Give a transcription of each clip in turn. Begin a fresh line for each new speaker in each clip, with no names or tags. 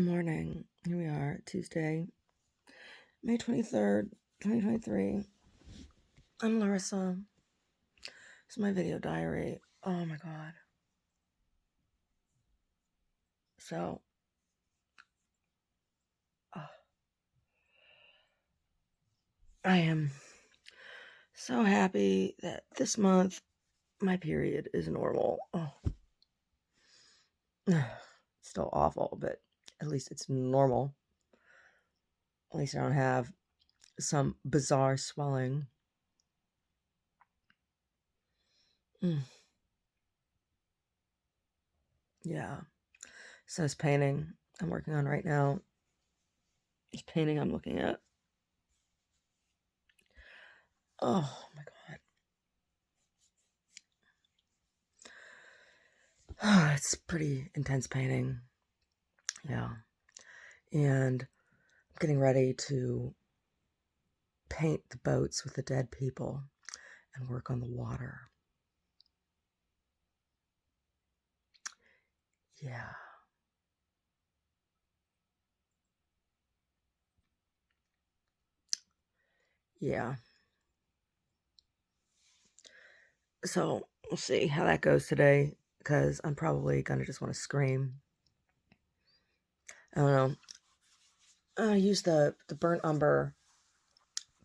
Morning. Here we are, Tuesday, May 23rd, 2023. I'm Larissa. It's my video diary. Oh my god. So, I am so happy that this month my period is normal. Oh. It's still awful, but at least it's normal. At least I don't have some bizarre swelling. Yeah. So this painting I'm working on right now. This painting I'm looking at. Oh my god. It's pretty intense painting. Yeah. And I'm getting ready to paint the boats with the dead people and work on the water. Yeah. Yeah. So we'll see how that goes today, because I'm probably going to just want to scream. I don't know. I use the burnt umber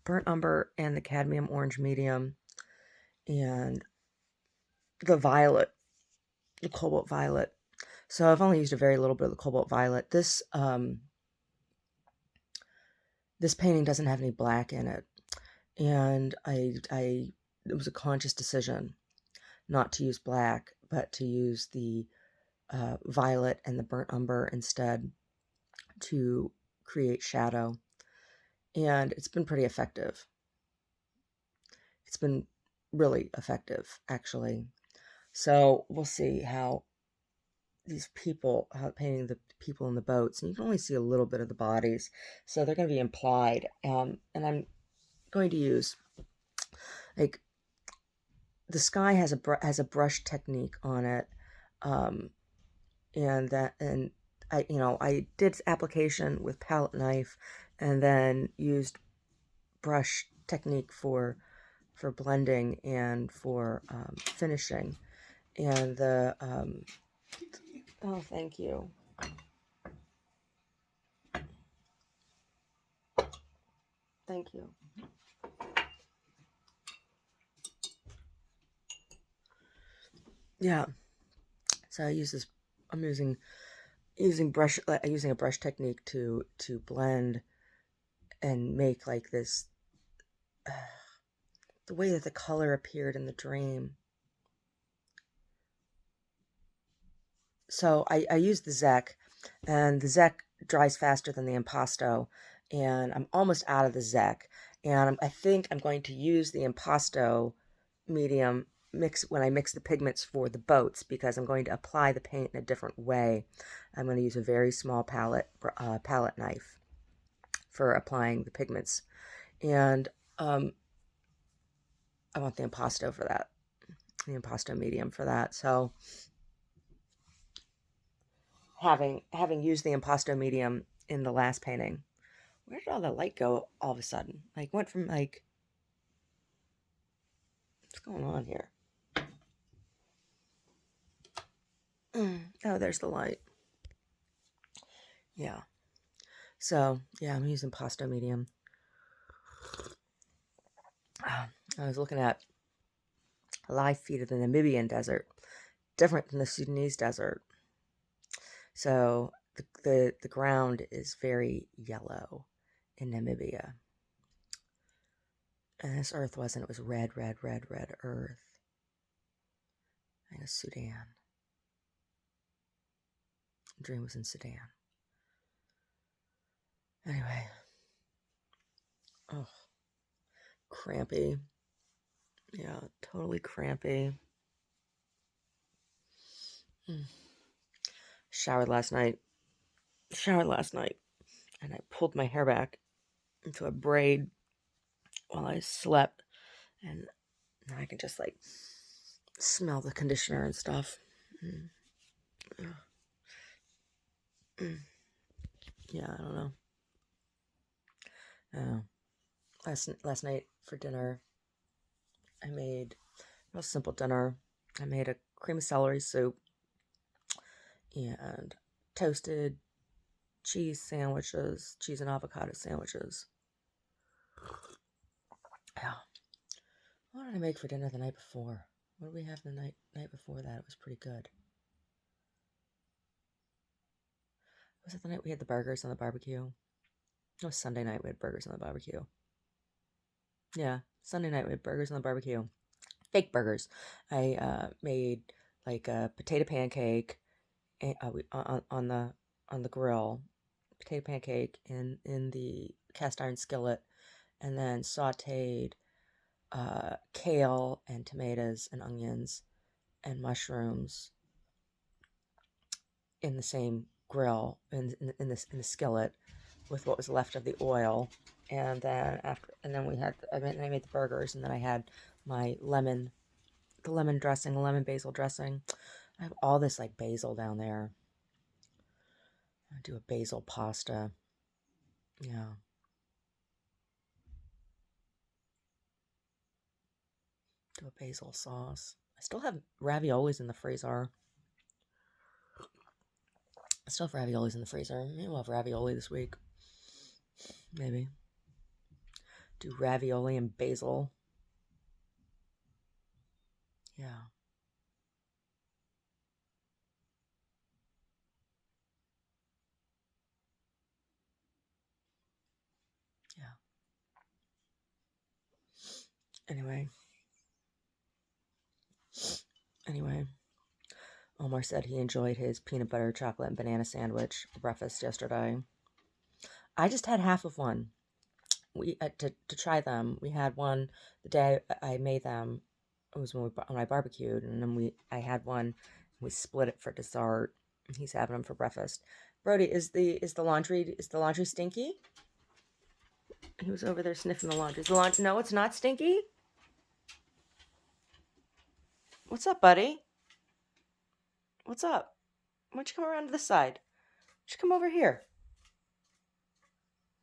and the cadmium orange medium and the violet, the cobalt violet. So I've only used a very little bit of the cobalt violet. This painting doesn't have any black in it, and it was a conscious decision not to use black, but to use the violet and the burnt umber instead to create shadow. And it's been pretty effective. It's been really effective, actually. So we'll see how painting the people in the boats, and you can only see a little bit of the bodies, so they're going to be implied. And I'm going to use, like, the sky has a brush technique on it, and I did application with palette knife, and then used brush technique for blending and for finishing. And the oh, thank you. Thank you. Yeah. So I'm using a brush technique to blend and make like this the way that the color appeared in the dream. So I use the Zek, and the Zek dries faster than the Impasto, and I'm almost out of the Zek, and I think I'm going to use the Impasto medium when I mix the pigments for the boats, because I'm going to apply the paint in a different way. I'm going to use a very small palette knife for applying the pigments, and I want the Impasto for that, the Impasto medium for that. So having used the Impasto medium in the last painting, where did all the light go all of a sudden? Like, went from like, what's going on here? Oh, there's the light. Yeah. So, yeah, I'm using Impasto medium. I was looking at a live feed of the Namibian desert, different than the Sudanese desert. So the ground is very yellow in Namibia. And this earth wasn't. It was red earth. I think it was Sudan. The dream was in Sudan. Anyway. Oh, crampy. Yeah, totally crampy. Showered last night, and I pulled my hair back into a braid while I slept, and now I can just like smell the conditioner and stuff. Yeah, I don't know. Oh, last night for dinner, I made a real simple dinner. I made a cream of celery soup and toasted cheese sandwiches, cheese and avocado sandwiches. Yeah. What did I make for dinner the night before? What did we have the night before that? It was pretty good. Was it the night we had the burgers on the barbecue? It was Sunday night we had burgers on the barbecue. Yeah, Sunday night we had burgers on the barbecue. Fake burgers. I made like a potato pancake on the grill, potato pancake in the cast iron skillet, and then sautéed kale and tomatoes and onions and mushrooms in the same grill in the skillet with what was left of the oil. And then we had I made the burgers, and then I had my the lemon dressing, the lemon basil dressing. I have all this like basil down there. I do a basil pasta. Yeah. Do a basil sauce. I still have raviolis in the freezer. I still have raviolis in the freezer. Maybe we'll have ravioli this week. Maybe. Do ravioli and basil. Yeah. Yeah. Anyway. Anyway. Omar said he enjoyed his peanut butter, chocolate, and banana sandwich for breakfast yesterday. I just had half of one. We to try them. We had one the day I made them. It was when I barbecued, and then I had one. We split it for dessert. He's having them for breakfast. Brody, is the laundry stinky? He was over there sniffing the laundry. Is the laundry? No, it's not stinky. What's up, buddy? What's up? Why don't you come around to this side? Why don't you come over here?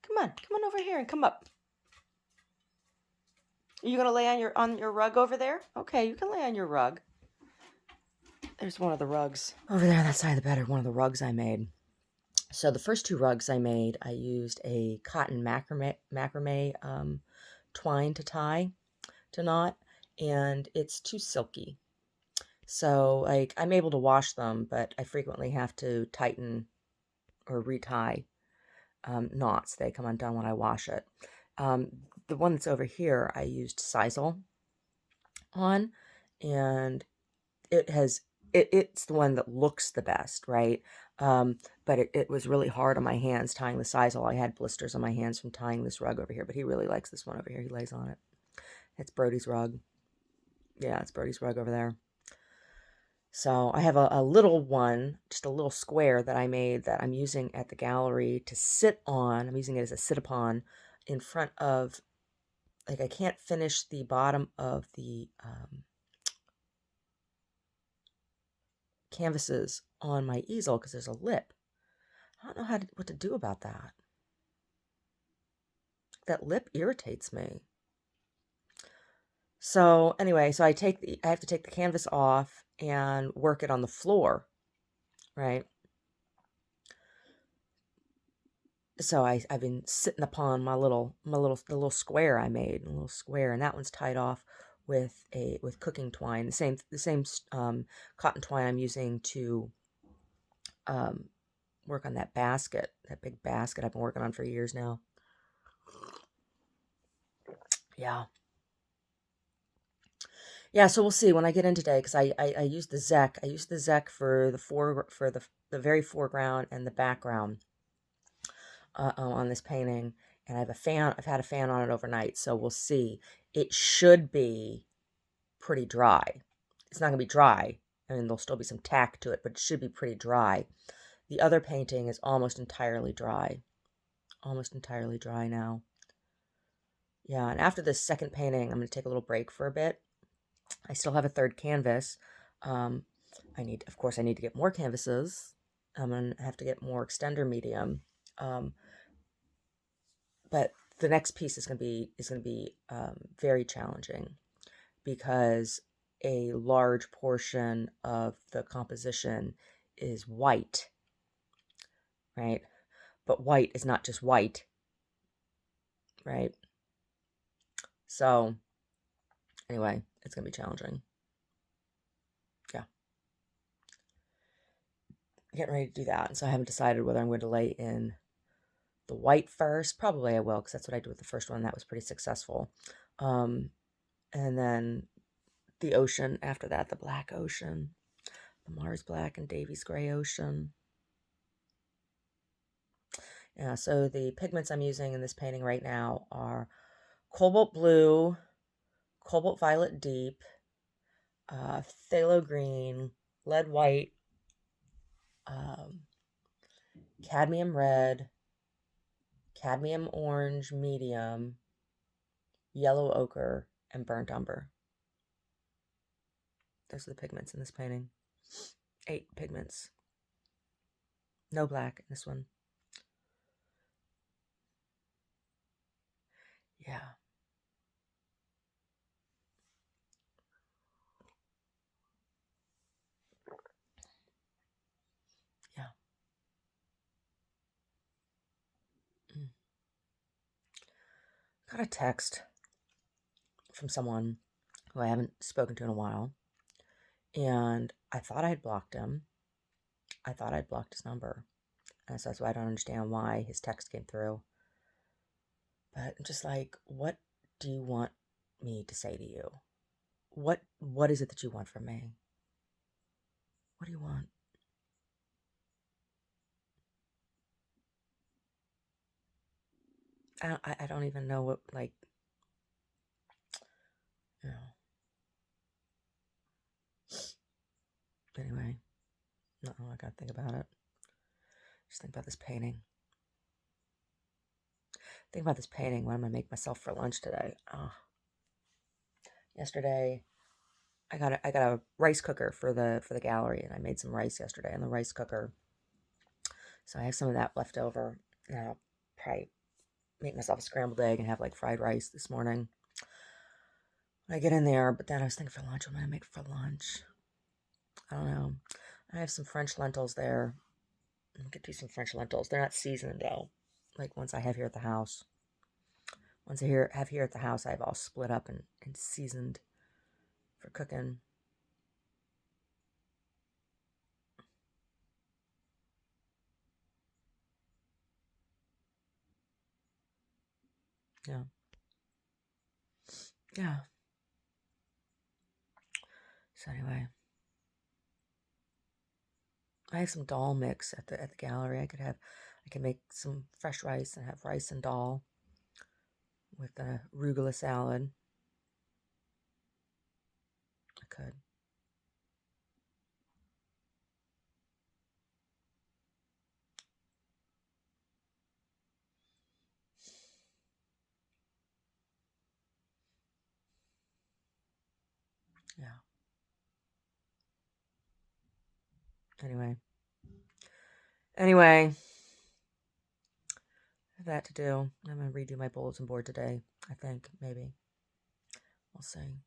Come on over here and come up. Are you gonna lay on your rug over there? Okay, you can lay on your rug. There's one of the rugs over there on that side of the bed. Are one of the rugs I made. So the first two rugs I made, I used a cotton macrame twine to knot, and it's too silky. So like I'm able to wash them, but I frequently have to tighten or retie knots. They come undone when I wash it. The one that's over here, I used sisal on, and it's the one that looks the best, right? But it was really hard on my hands tying the sisal. I had blisters on my hands from tying this rug over here, but he really likes this one over here. He lays on it. It's Brody's rug. Yeah, it's Brody's rug over there. So I have a little one, just a little square that I made that I'm using at the gallery to sit on. I'm using it as a sit-upon in front of, like I can't finish the bottom of the canvases on my easel because there's a lip. I don't know what to do about that. That lip irritates me. So anyway, so I have to take the canvas off and work it on the floor, right? So I've been sitting upon the little square I made, a little square, and that one's tied off with cooking twine, the same cotton twine I'm using to work on that big basket I've been working on for years now. Yeah. Yeah, so we'll see when I get in today, because I used the Zek. I used the Zek for the very foreground and the background on this painting, and I have a fan. I've had a fan on it overnight, so we'll see. It should be pretty dry. It's not gonna be dry. I mean, there'll still be some tack to it, but it should be pretty dry. The other painting is almost entirely dry. Almost entirely dry now. Yeah, and after this second painting, I'm going to take a little break for a bit. I still have a third canvas. Of course, I need to get more canvases. I'm going to have to get more extender medium. Um, but the next piece is going to be very challenging because a large portion of the composition is white, right? But white is not just white, right? So anyway, it's going to be challenging. Yeah, getting ready to do that. And so I haven't decided whether I'm going to lay in the white first. Probably I will, because that's what I did with the first one. That was pretty successful. And then the ocean after that, the black ocean, the Mars black and Davies gray ocean. Yeah, so the pigments I'm using in this painting right now are cobalt blue, cobalt violet deep, phthalo green, lead white, um, cadmium red, cadmium orange medium, yellow ochre, and burnt umber. Those are the pigments in this painting. 8 pigments. No black in this one. Yeah. Yeah. Mm. Got a text from someone who I haven't spoken to in a while. And I thought I had blocked him. I thought I'd blocked his number. And so that's why I don't understand why his text came through. But I'm just like, what do you want me to say to you? What is it that you want from me? What do you want? I don't even know what, like, you know. Anyway, no, I gotta think about it. Just think about this painting. Think about this painting. What I'm gonna make myself for lunch today. Oh. Yesterday, I got a rice cooker for the gallery, and I made some rice yesterday in the rice cooker. So I have some of that left over, and I'll probably make myself a scrambled egg and have like fried rice this morning when I get in there. But then I was thinking for lunch, what am I gonna make for lunch? I don't know. I have some French lentils there. I could do some French lentils. They're not seasoned though. Like ones I have here at the house. Ones I have here at the house, I have all split up and seasoned for cooking. Yeah. Yeah. So anyway, I have some dal mix at the gallery. I could make some fresh rice and have rice and dal with a arugula salad. I could. Yeah. Anyway. Anyway, I have that to do. I'm gonna redo my bulletin board today. I think maybe we'll see.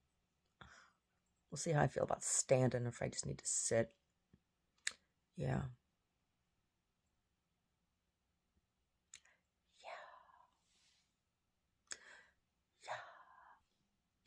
We'll see how I feel about standing. If I just need to sit. Yeah.